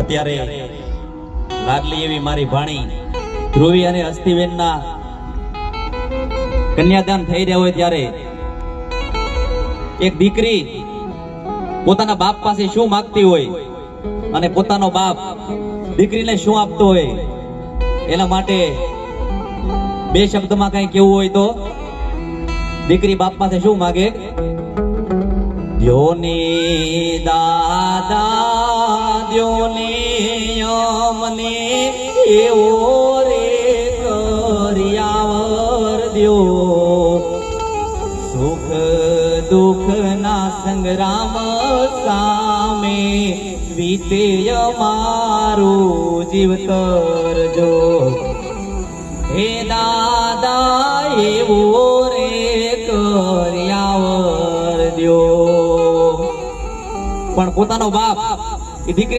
અત્યારે લાડલી એવી મારી ભાણી ધ્રુવી અને અસ્થિબેનના કન્યાદાન થઈ રહ્યા હોય ત્યારે એક દીકરી પોતાના બાપ પાસે શું માંગતી હોય અને પોતાનો બાપ દીકરીને શું આપતો હોય એના માટે બે શબ્દમાં કઈ કેવું હોય તો દીકરી બાપ પાસે શું માંગે? દ્યોની દાદા દ્યોની અમને એવો રે કર્યાવર દ્યો, સુખ દુઃખ ના સંગ્રામ સામે વીતે અમારું જીવતર જો, હે દાદા એવો રે કર્યાવર દ્યો. પણ પોતાનો બાપ એ દીકરી